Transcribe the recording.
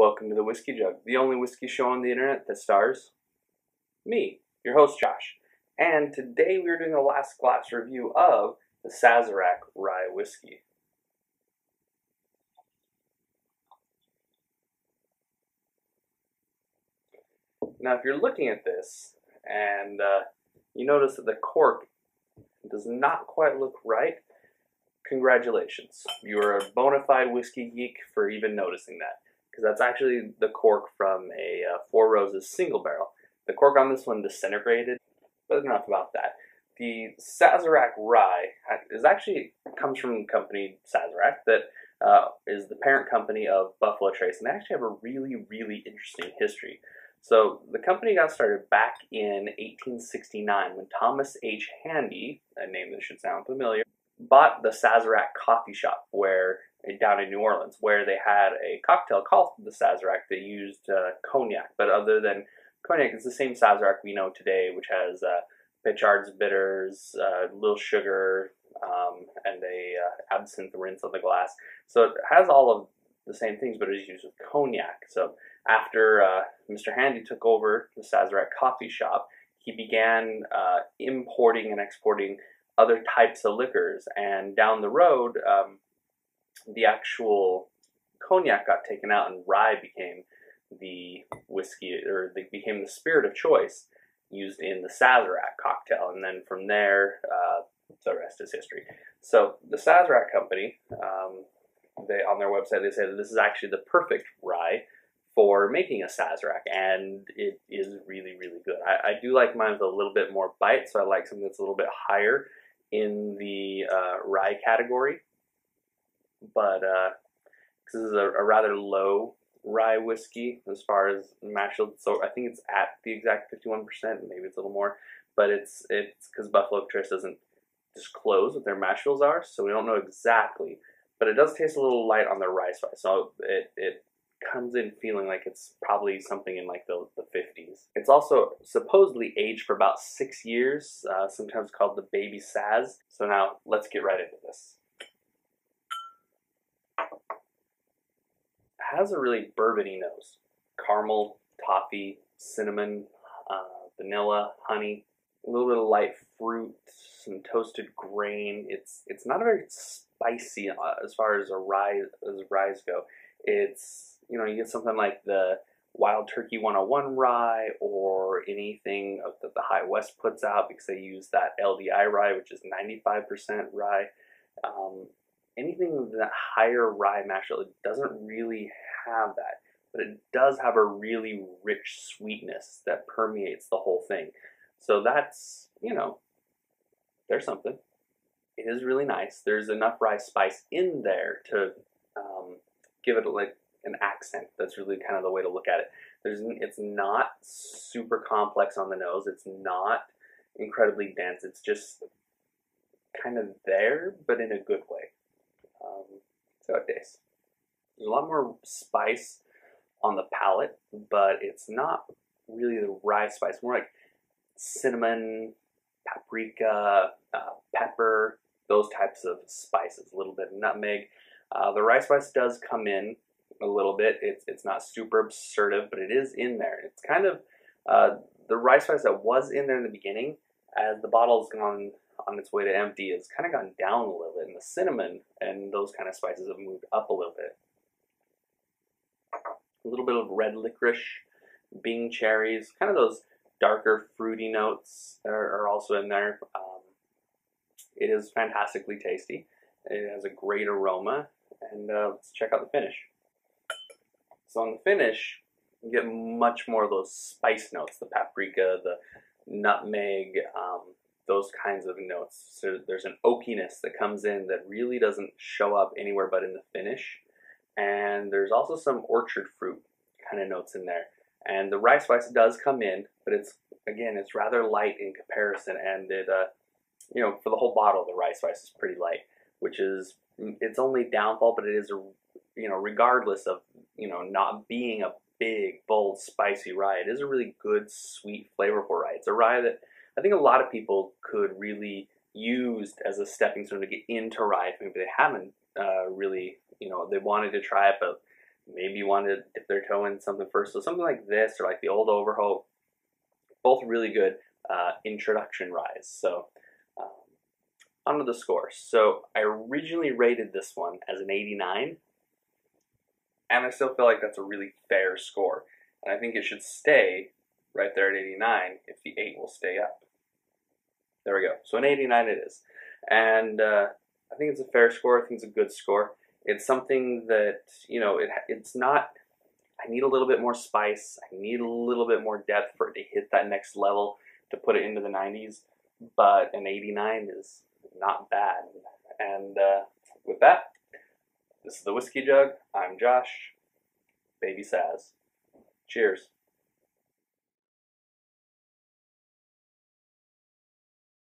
Welcome to the Whiskey Jug, the only whiskey show on the internet that stars me, your host Josh. And today we're doing a last glass review of the Sazerac Rye whiskey. Now, if you're looking at this and you notice that the cork does not quite look right, congratulations. You are a bona fide whiskey geek for even noticing that, because that's actually the cork from a Four Roses single barrel. The cork on this one disintegrated, but enough about that. The Sazerac Rye comes from the company Sazerac, that is the parent company of Buffalo Trace, and they actually have a really, really interesting history. So the company got started back in 1869 when Thomas H. Handy, a name that should sound familiar, bought the Sazerac coffee shop down in New Orleans, where they had a cocktail called the Sazerac that used cognac. But other than cognac, it's the same Sazerac we know today, which has Picard's bitters, little sugar, and a absinthe rinse on the glass. So it has all of the same things, but it is used with cognac. So after Mr. Handy took over the Sazerac coffee shop, he began importing and exporting other types of liquors, and down the road, the actual cognac got taken out, and rye became the whiskey, or became the spirit of choice used in the Sazerac cocktail. And then from there, the rest is history. So the Sazerac company, on their website, they say that this is actually the perfect rye for making a Sazerac, and it is really, really good. I do like mine with a little bit more bite, so I like something that's a little bit higher in the rye category. But this is a rather low rye whiskey as far as mash bill, so I think it's at the exact 51%, maybe it's a little more, but it's because Buffalo Trace doesn't disclose what their mash bills are, so we don't know exactly, but it does taste a little light on the rye spice, so it comes in feeling like it's probably something in like the 50s. It's also supposedly aged for about 6 years, sometimes called the baby Saz. So now let's get right into this. It has a really bourbony nose. Caramel, toffee, cinnamon, vanilla, honey, a little bit of light fruit, some toasted grain. It's not a very spicy as far as ryes go. It's, you get something like the Wild Turkey 101 rye, or anything that the High West puts out, because they use that LDI rye, which is 95% rye. Anything with that higher rye mash bill, it doesn't really have that, but it does have a really rich sweetness that permeates the whole thing. So that's, there's something. It is really nice. There's enough rye spice in there to give it like an accent. That's really kind of the way to look at it. It's not super complex on the nose. It's not incredibly dense. It's just kind of there, but in a good way. So it tastes. There's a lot more spice on the palate, but it's not really the rye spice. More like cinnamon, paprika, pepper, those types of spices. A little bit of nutmeg. The rye spice does come in a little bit. It's not super absurd, but it is in there. It's kind of the rye spice that was in there in the beginning, as the bottle's gone on its way to empty, has kind of gone down a little bit, and the cinnamon and those kind of spices have moved up a little bit. A little bit of red licorice, Bing cherries, kind of those darker fruity notes are also in there. It is fantastically tasty. It has a great aroma, and let's check out the finish. So on the finish, you get much more of those spice notes, the paprika, the nutmeg, those kinds of notes. So there's an oakiness that comes in that really doesn't show up anywhere but in the finish. And there's also some orchard fruit kind of notes in there. And the rye spice does come in, but it's rather light in comparison. And it, for the whole bottle, the rye spice is pretty light, which is its only downfall, but it is regardless of, not being a big, bold, spicy rye, it is a really good, sweet, flavorful rye. It's a rye that I think a lot of people could really use as a stepping stone to get into rye. Maybe they haven't really, they wanted to try it, but maybe you want to dip their toe in something first. So something like this or like the Old Overholt, both really good introduction ryes. So onto the scores. So I originally rated this one as an 89, and I still feel like that's a really fair score. And I think it should stay right there at 89 if the 8 will stay up. There we go. So an 89 it is. And I think it's a fair score. I think it's a good score. It's something that, you know, it's not, I need a little bit more spice. I need a little bit more depth for it to hit that next level to put it into the 90s. But an 89 is not bad. And with that, this is the Whiskey Jug. I'm Josh. Baby Saz. Cheers.